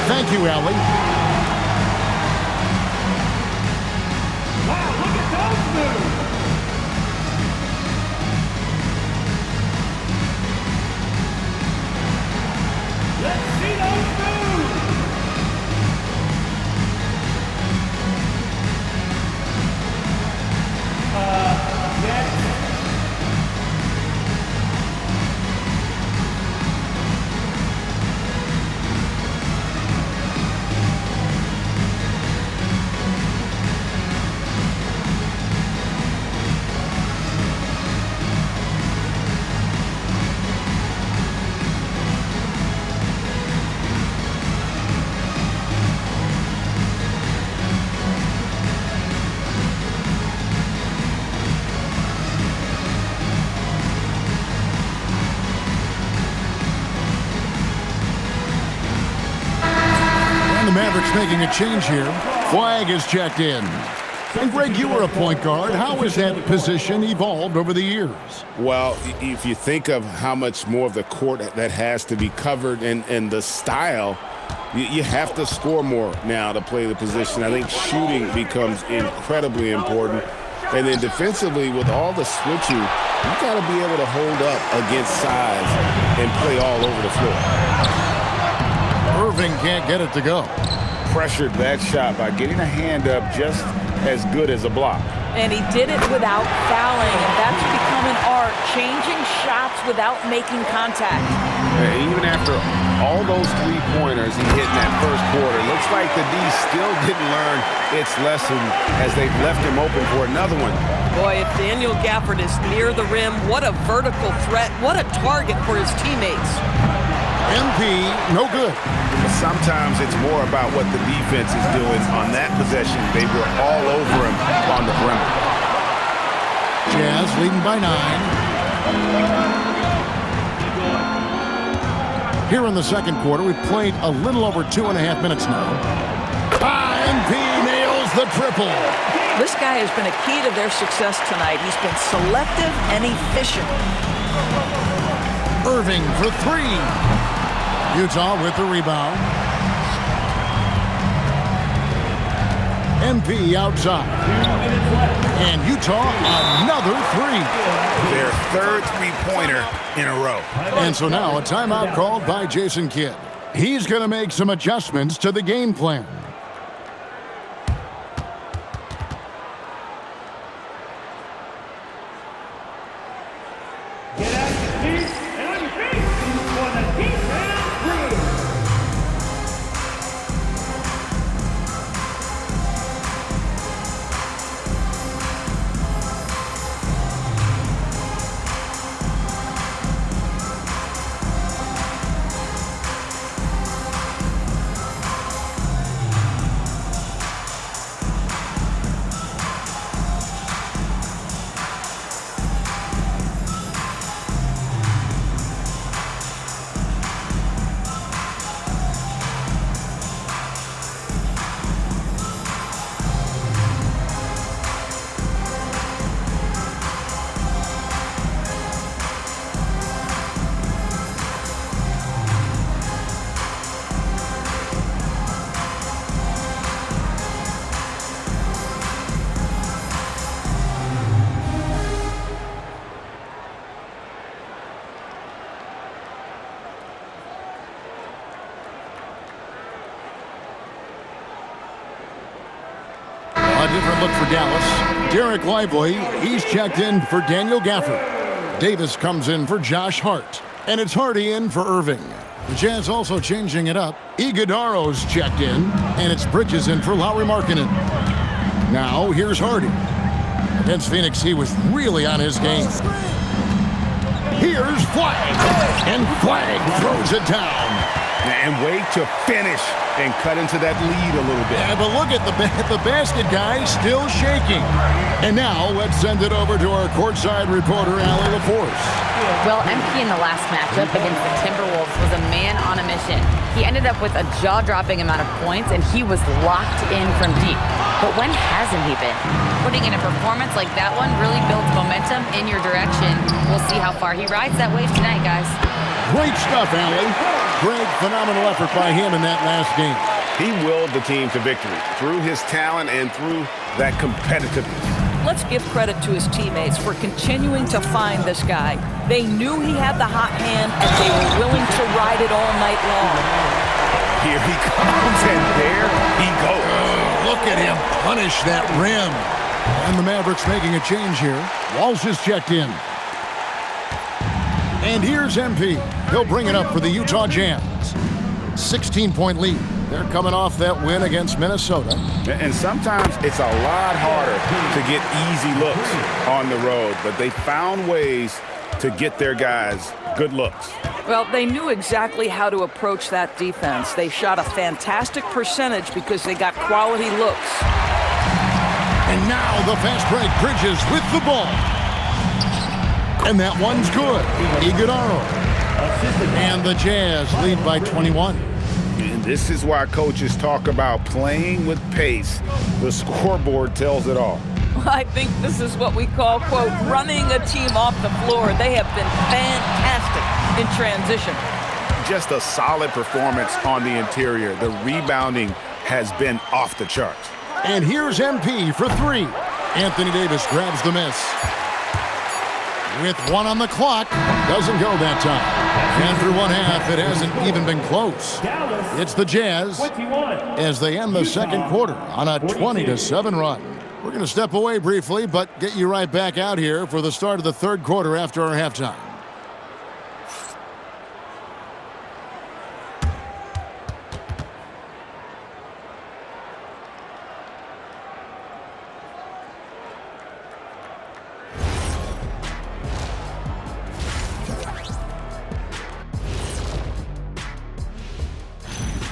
Thank you, Allie. Wow, look at those moves. Let's see those moves. Next. The Mavericks making a change here. Flag is checked in. And Greg, you were a point guard. How has that position evolved over the years? Well, if you think of how much more of the court that has to be covered and the style, you have to score more now to play the position. I think shooting becomes incredibly important. And then defensively, with all the switching, you got to be able to hold up against size and play all over the floor. Irving can't get it to go. Pressured that shot by getting a hand up just as good as a block. And he did it without fouling, and that's become an art, changing shots without making contact. Even after all those three-pointers he hit in that first quarter, looks like the D still didn't learn its lesson as they've left him open for another one. Boy, if Daniel Gafford is near the rim, what a vertical threat, what a target for his teammates. MP, no good. But sometimes it's more about what the defense is doing on that possession. They were all over him on the perimeter. Jazz leading by 9. Here in the second quarter, we've played a little over 2.5 minutes now. MP nails the triple. This guy has been a key to their success tonight. He's been selective and efficient. Irving for three. Utah with the rebound. MP outside. And Utah another three. Their third three-pointer in a row. And so now a timeout called by Jason Kidd. He's going to make some adjustments to the game plan. Get out your feet and on your feet for the defense crew. A different look for Dallas. Derek Lively, he's checked in for Daniel Gafford. Davis comes in for Josh Hart. And it's Hardy in for Irving. The Jazz also changing it up. Iguodaro's checked in, and it's Bridges in for Lauri Markkanen. Now, here's Hardy. Against Phoenix, he was really on his game. Here's Flag, and Flag throws it down. And wait to finish and cut into that lead a little bit. Yeah, but look at the basket guy still shaking. And now let's send it over to our courtside reporter, Allie LaForce. Well, MP in the last matchup against the Timberwolves was a man on a mission. He ended up with a jaw-dropping amount of points, and he was locked in from deep. But when hasn't he been? Putting in a performance like that one really builds momentum in your direction. We'll see how far he rides that wave tonight, guys. Great stuff, Allie. Great, phenomenal effort by him in that last game. He willed the team to victory through his talent and through that competitiveness. Let's give credit to his teammates for continuing to find this guy. They knew he had the hot hand, and they were willing to ride it all night long. Here he comes, and there he goes. Look at him punish that rim. And the Mavericks making a change here. Walsh is checked in. And here's MP. He'll bring it up for the Utah Jazz. 16-point lead. They're coming off that win against Minnesota. And sometimes it's a lot harder to get easy looks on the road, but they found ways to get their guys good looks. Well, they knew exactly how to approach that defense. They shot a fantastic percentage because they got quality looks. And now the fast break. Bridges with the ball. And that one's good. Iguodala. And the Jazz lead by 21. And this is why coaches talk about playing with pace. The scoreboard tells it all. Well, I think this is what we call, quote, running a team off the floor. They have been fantastic in transition. Just a solid performance on the interior. The rebounding has been off the charts. And here's MP for three. Anthony Davis grabs the miss. With one on the clock, doesn't go that time. And through one half, it hasn't even been close. It's the Jazz as they end the second quarter on a 20-7 run. We're going to step away briefly, but get you right back out here for the start of the third quarter after our halftime.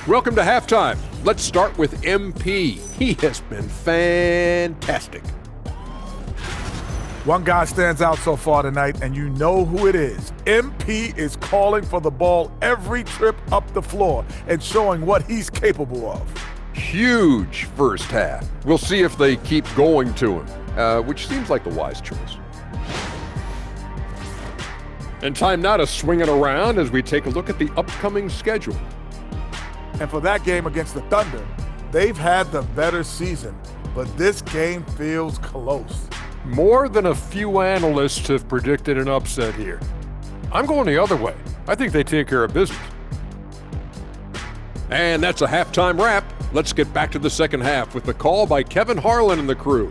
Welcome to halftime. Let's start with MP. He has been fantastic. One guy stands out so far tonight, and you know who it is. MP is calling for the ball every trip up the floor and showing what he's capable of. Huge first half. We'll see if they keep going to him, which seems like the wise choice. And time now to swing it around as we take a look at the upcoming schedule. And for that game against the Thunder, they've had the better season, but this game feels close. More than a few analysts have predicted an upset here. I'm going the other way. I think they take care of business. And that's a halftime wrap. Let's get back to the second half with the call by Kevin Harlan and the crew.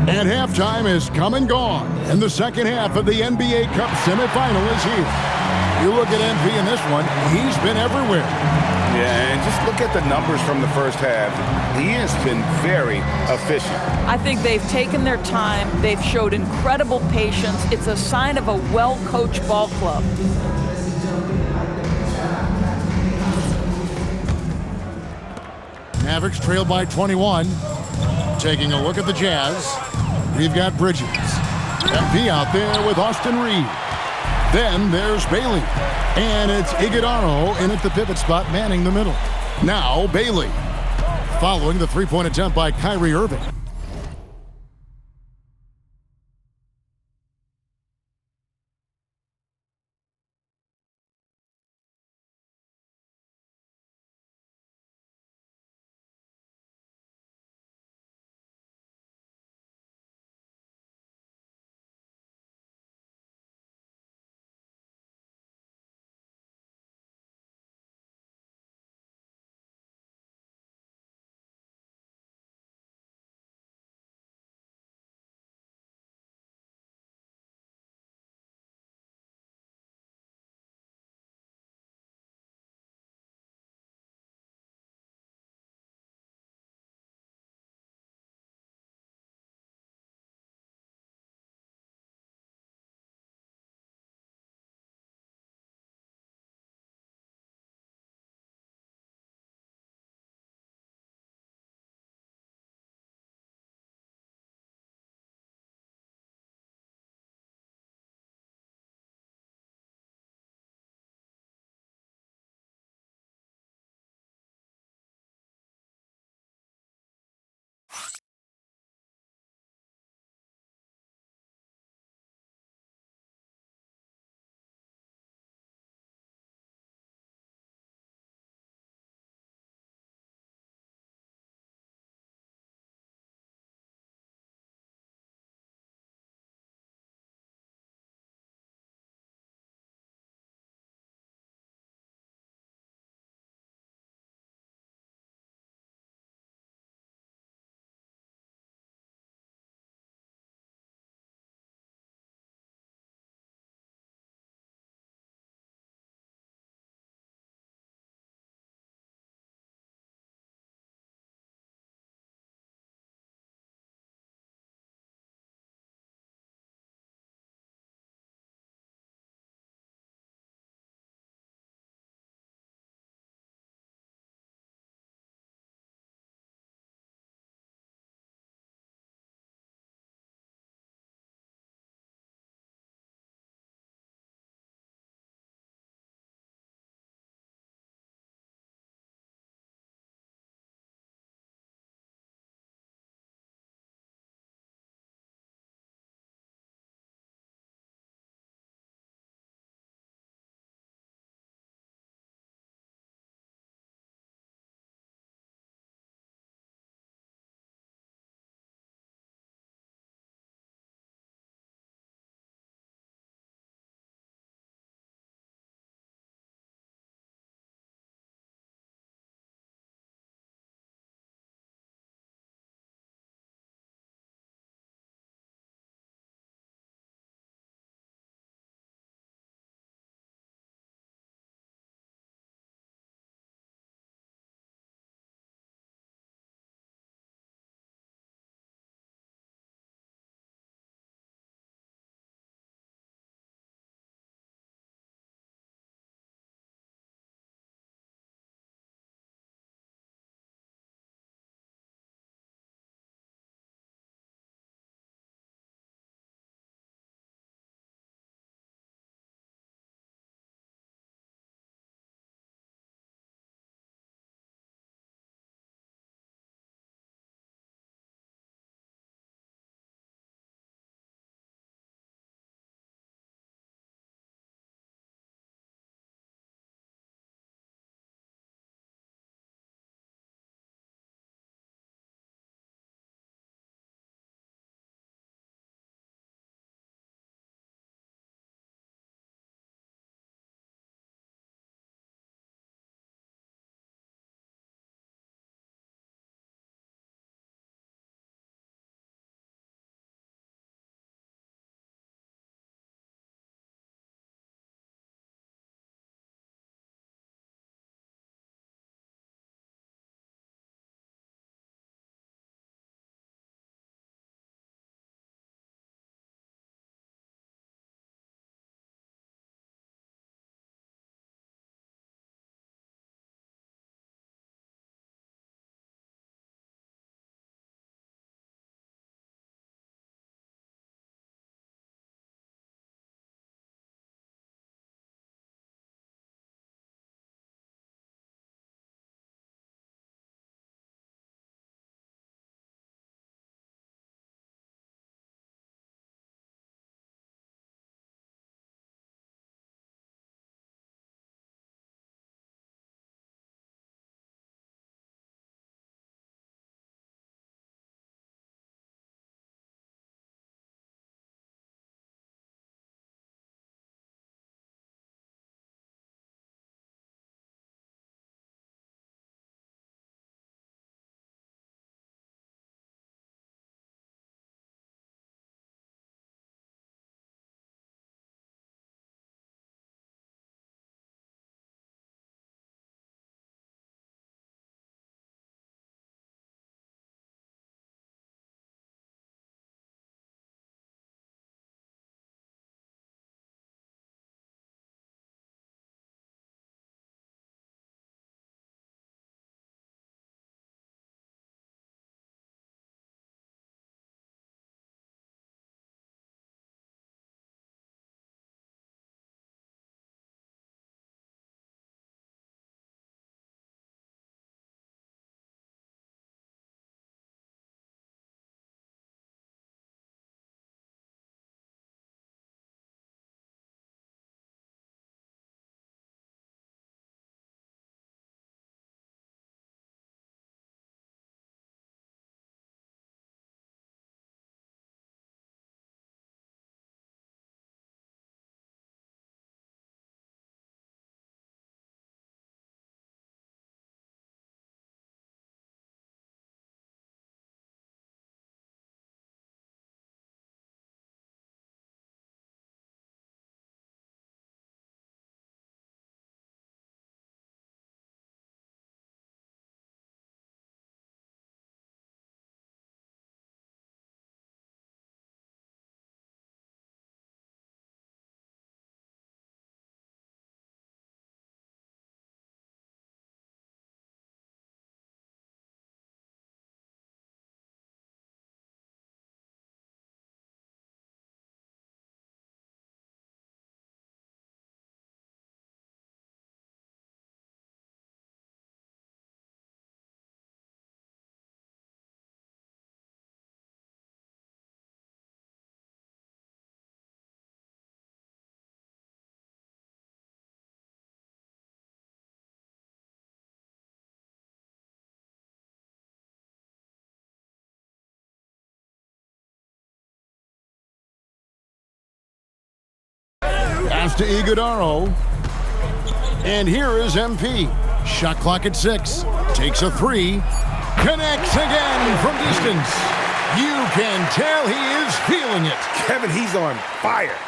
And halftime is come and gone, and the second half of the NBA Cup semifinal is here. You look at MP in this one, he's been everywhere. Yeah, and just look at the numbers from the first half. He has been very efficient. I think they've taken their time. They've showed incredible patience. It's a sign of a well-coached ball club. Mavericks trail by 21. Taking a look at the Jazz, we've got Bridges. MP out there with Austin Reed. Then there's Bailey. And it's Iguodala in at the pivot spot, manning the middle. Now Bailey, following the three-point attempt by Kyrie Irving. Pass to Iguodaro. And here is MP. Shot clock at 6. Takes a 3. Connects again from distance. You can tell he is feeling it. Kevin, he's on fire.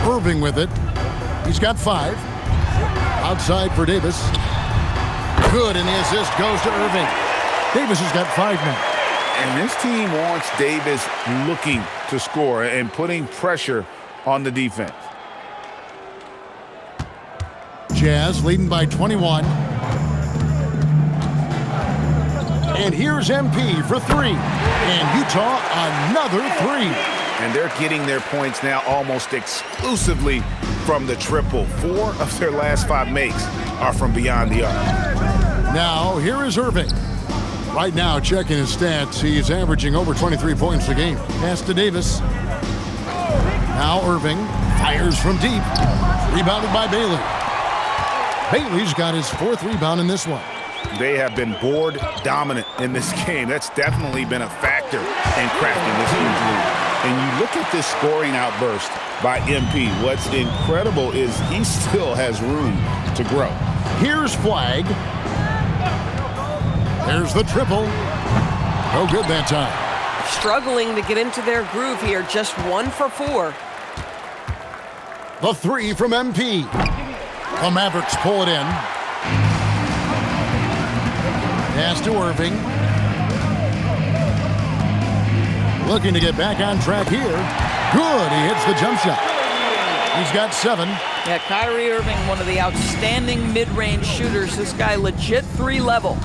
Irving with it. He's got 5. Outside for Davis. Good, and the assist goes to Irving. Davis has got 5 now. And this team wants Davis looking to score and putting pressure on the defense. Jazz leading by 21. And here's MP for 3. And Utah another 3. And they're getting their points now almost exclusively from the triple. 4 of their last 5 makes are from beyond the arc. Now, here is Irving. Right now, checking his stats, he's averaging over 23 points a game. Pass to Davis. Now Irving fires from deep. Rebounded by Bailey. Bailey's got his 4th rebound in this one. They have been board dominant in this game. That's definitely been a factor in crafting this huge lead. And you look at this scoring outburst by MP. What's incredible is he still has room to grow. Here's Flag. There's the triple. No good that time. Struggling to get into their groove here, just 1 for 4. The 3 from MP. The Mavericks pull it in. Pass to Irving. Looking to get back on track here. Good, he hits the jump shot. He's got 7. Yeah, Kyrie Irving, one of the outstanding mid-range shooters. This guy legit 3 level.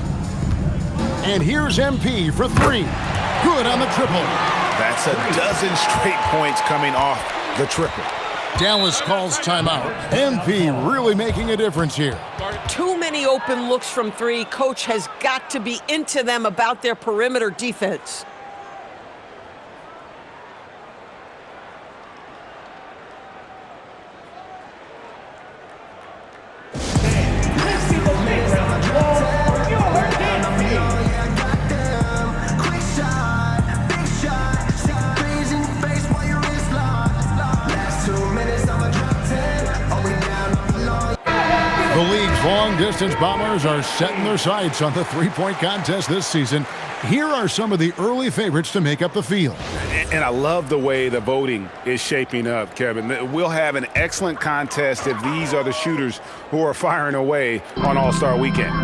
And here's MP for 3. Good on the triple. That's a dozen straight points coming off the triple. Dallas calls timeout. MP really making a difference here. Too many open looks from 3. Coach has got to be into them about their perimeter defense. The league's long-distance bombers are setting their sights on the three-point contest this season. Here are some of the early favorites to make up the field. And I love the way the voting is shaping up, Kevin. We'll have an excellent contest if these are the shooters who are firing away on All-Star Weekend.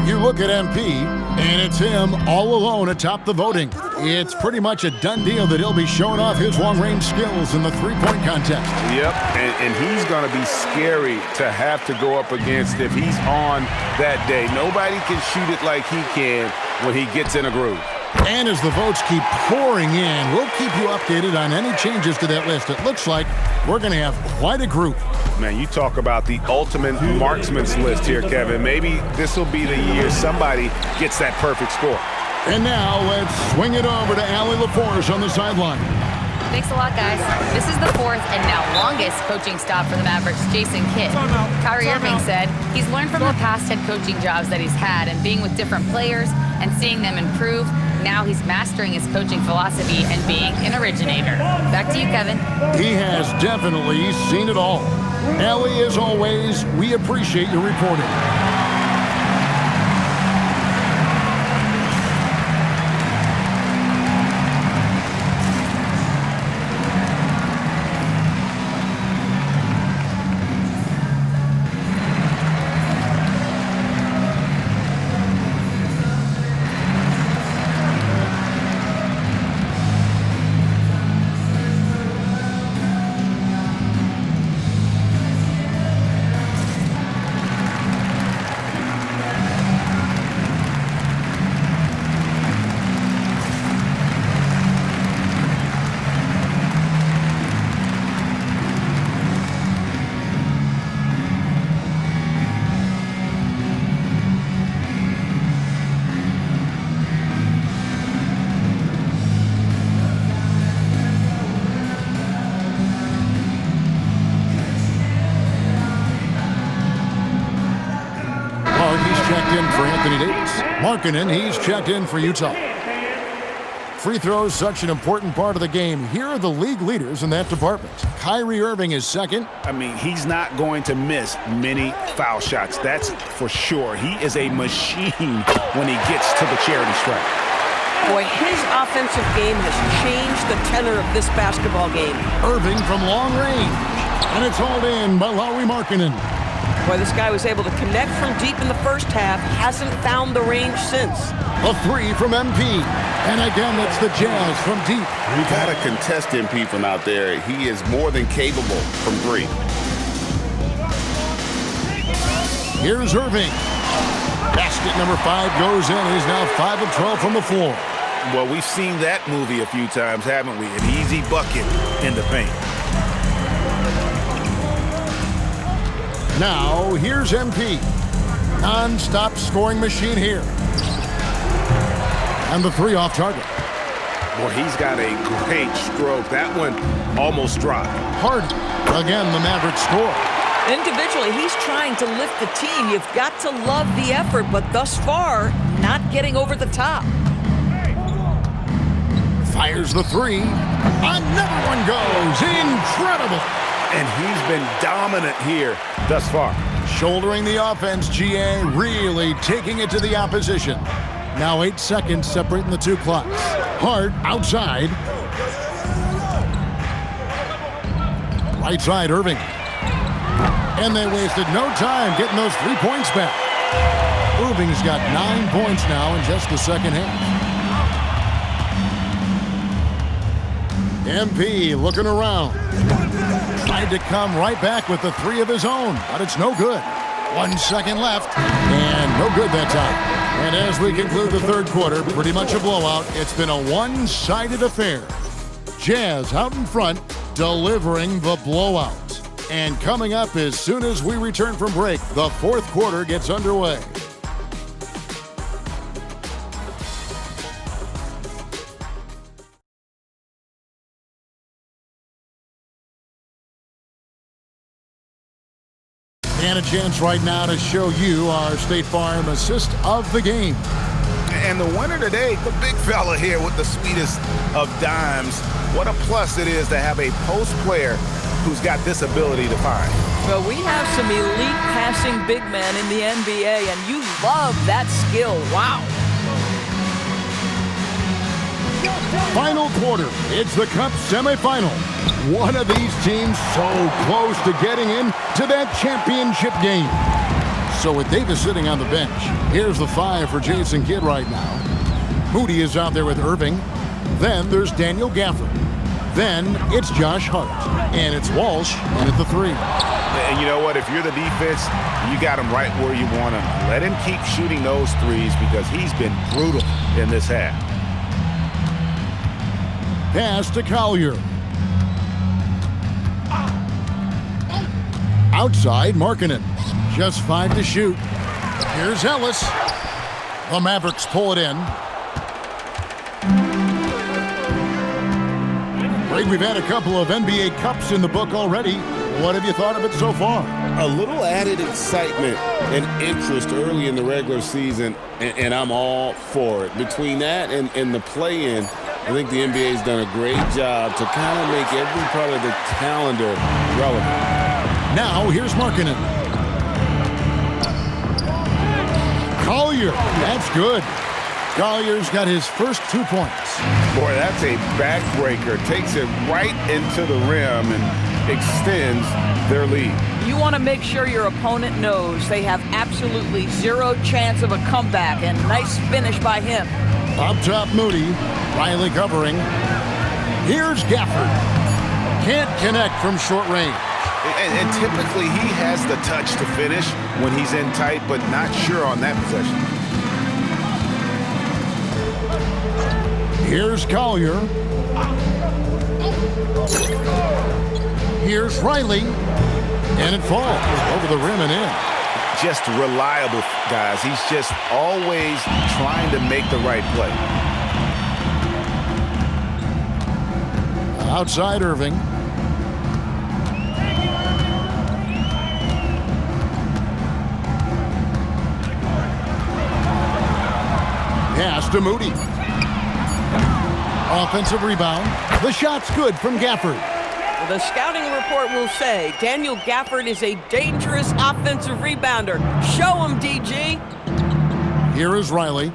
You look at MP, and it's him all alone atop the voting. It's pretty much a done deal that he'll be showing off his long-range skills in the three-point contest. Yep, and he's going to be scary to have to go up against if he's on that day. Nobody can shoot it like he can when he gets in a groove. And as the votes keep pouring in, we'll keep you updated on any changes to that list. It looks like we're going to have quite a group. Man, you talk about the ultimate marksman's list here, Kevin. Maybe this will be the year somebody gets that perfect score. And now let's swing it over to Allie LaForce on the sideline. Thanks a lot, guys. This is the 4th and now longest coaching stop for the Mavericks, Jason Kidd. Kyrie Irving said he's learned from the past head coaching jobs that he's had and being with different players and seeing them improve. Now he's mastering his coaching philosophy and being an originator. Back to you, Kevin. He has definitely seen it all. Allie, as always, we appreciate your reporting. Checked in for Anthony Davis. Markkanen, he's checked in for Utah. Free throws, such an important part of the game. Here are the league leaders in that department. Kyrie Irving is second. I mean, he's not going to miss many foul shots. That's for sure. He is a machine when he gets to the charity stripe. Boy, his offensive game has changed the tenor of this basketball game. Irving from long range. And it's hauled in by Lauri Markkanen. Boy, this guy was able to connect from deep in the first half. Hasn't found the range since. A three from MP. And again, it's the Jazz from deep. You got to contest MP from out there. He is more than capable from three. Here's Irving. Basket number 5 goes in. He's now 5 of 12 from the floor. Well, we've seen that movie a few times, haven't we? An easy bucket in the paint. Now, here's MP. Non-stop scoring machine here. And the 3 off target. Boy, he's got a great stroke. That one almost dropped. Harden. Again, the Mavericks score. Individually, he's trying to lift the team. You've got to love the effort, but thus far, not getting over the top. Fires the 3. Another one goes. Incredible. And he's been dominant here thus far. Shouldering the offense, GA really taking it to the opposition. Now 8 seconds separating the 2 clocks. Hart outside. Right side, Irving. And they wasted no time getting those 3 points back. Irving's got 9 points now in just the second half. MP looking around. Tried to come right back with the 3 of his own, but it's no good. 1 second left, and no good that time. And as we conclude the third quarter, pretty much a blowout. It's been a one-sided affair. Jazz out in front, delivering the blowout. And coming up as soon as we return from break, the fourth quarter gets underway. And a chance right now to show you our State Farm assist of the game. And the winner today, the big fella here with the sweetest of dimes. What a plus it is to have a post player who's got this ability to find. Well, we have some elite passing big men in the NBA, and you love that skill. Wow. Final quarter. It's the Cup semifinal. One of these teams so close to getting into that championship game. So with Davis sitting on the bench, here's the 5 for Jason Kidd right now. Moody is out there with Irving. Then there's Daniel Gafford. Then it's Josh Hart. And it's Walsh in at the 3. And you know what? If you're the defense, you got him right where you want him. Let him keep shooting those threes because he's been brutal in this half. Pass to Collier. Outside, Markkanen. Just 5 to shoot. Here's Ellis. The Mavericks pull it in. Greg, we've had a couple of NBA Cups in the book already. What have you thought of it so far? A little added excitement and interest early in the regular season, and I'm all for it. Between that and the play-in, I think the NBA's done a great job to kind of make every part of the calendar relevant. Now, here's Markkanen. Collier, that's good. Collier's got his first 2 points. Boy, that's a backbreaker. Takes it right into the rim and extends their lead. You want to make sure your opponent knows they have absolutely 0 chance of a comeback, and nice finish by him. Up top, Moody. Riley covering. Here's Gafford. Can't connect from short range. And typically he has the touch to finish when he's in tight, but not sure on that possession. Here's Collier. Here's Riley. And it falls over the rim and in. Just reliable, guys. He's just always trying to make the right play. Outside Irving. Pass to Moody. Offensive rebound. The shot's good from Gafford. The scouting report will say Daniel Gafford is a dangerous offensive rebounder. Show him, DG. Here is Riley.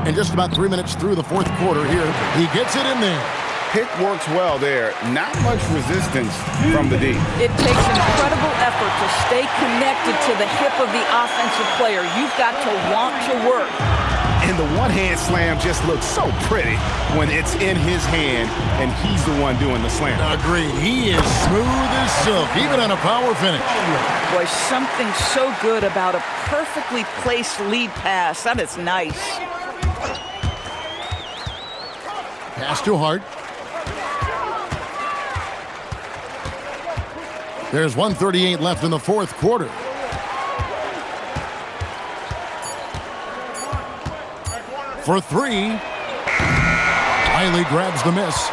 And just about 3 minutes through the fourth quarter here, he gets it in there. Pick works well there. Not much resistance from the D. It takes incredible effort to stay connected to the hip of the offensive player. You've got to want to work. And the one-hand slam just looks so pretty when it's in his hand and he's the one doing the slam. Agreed. He is smooth as silk, even on a power finish. Boy, something so good about a perfectly placed lead pass. That is nice. Pass to Hart. There's 1:38 left in the fourth quarter. For three, Riley grabs the miss.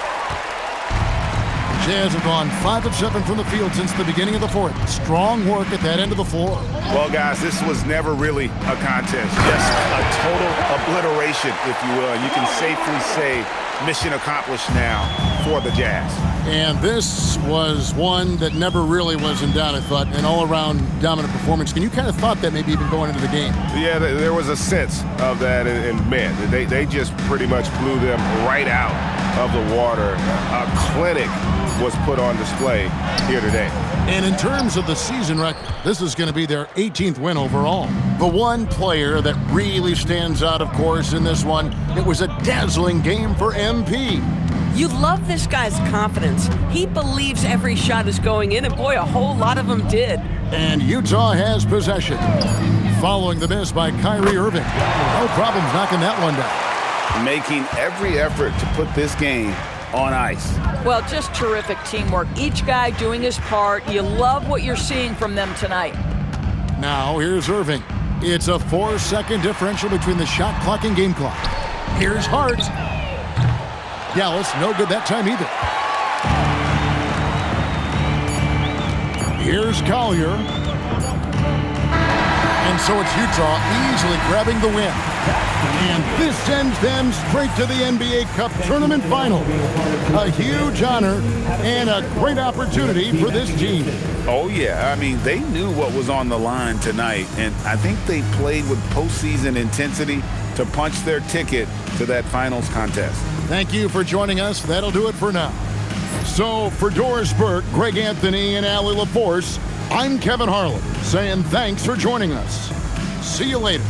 Jazz have gone 5 of 7 from the field since the beginning of the fourth. Strong work at that end of the floor. Well, guys, this was never really a contest. Just a total obliteration, if you will. You can safely say mission accomplished now for the Jazz. And this was one that never really was in doubt, I thought, an all-around dominant performance. Can you kind of thought that maybe even going into the game? Yeah, there was a sense of that, and man, they just pretty much blew them right out of the water. A clinic was put on display here today. And in terms of the season record, this is going to be their 18th win overall. The one player that really stands out, of course, in this one, it was a dazzling game for MP. You love this guy's confidence. He believes every shot is going in, and boy, a whole lot of them did. And Utah has possession. Following the miss by Kyrie Irving. No problems knocking that one down. Making every effort to put this game on ice. Well, just terrific teamwork. Each guy doing his part. You love what you're seeing from them tonight. Now, here's Irving. It's a 4-second differential between the shot clock and game clock. Here's Hart. Dallas, no good that time either. Here's Collier. And so it's Utah easily grabbing the win. And this sends them straight to the NBA Cup Tournament Final. A huge honor and a great opportunity for this team. Oh, yeah. I mean, they knew what was on the line tonight, and I think they played with postseason intensity to punch their ticket to that finals contest. Thank you for joining us. That'll do it for now. So for Doris Burke, Greg Anthony, and Allie LaForce, I'm Kevin Harlan saying thanks for joining us. See you later.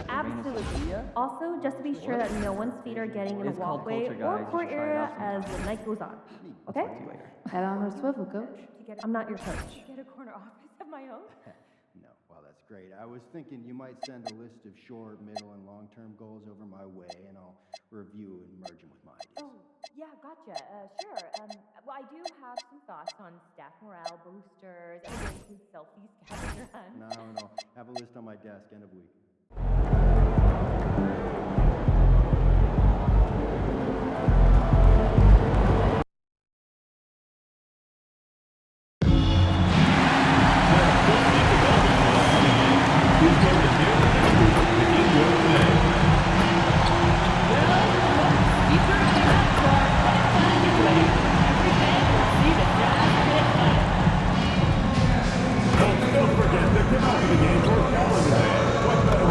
Absolutely. Also, just to be sure that no one's feet are getting in the walkway or court area as the night goes on. Okay? Head on a swivel, coach. I'm not your coach. Get a corner office of my own? No, well, that's great. I was thinking you might send a list of short, middle, and long-term goals over my way, and I'll review and merge them with my ideas. Oh, yeah, gotcha. Sure. Well, I do have some thoughts on staff morale boosters, and selfie scavenger hunt. No. Have a list on my desk, end of week. Don't forget to come out to the game for calendar day. What better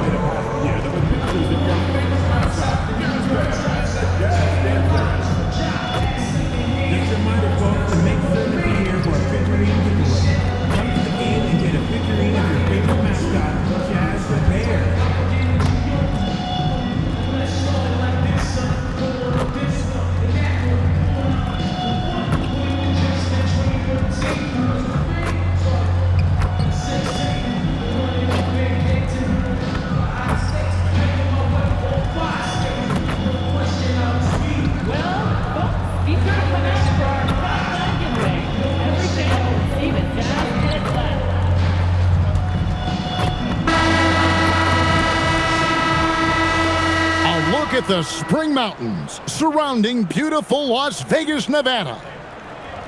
at the spring mountains surrounding beautiful Las Vegas, Nevada.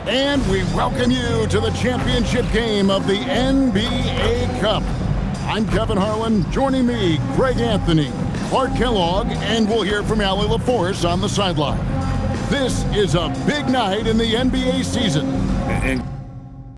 And we welcome you to the championship game of the NBA Cup. I'm Kevin Harlan. Joining me, Greg Anthony, Clark Kellogg, and we'll hear from Allie LaForce on the sideline. This is a big night in the NBA season.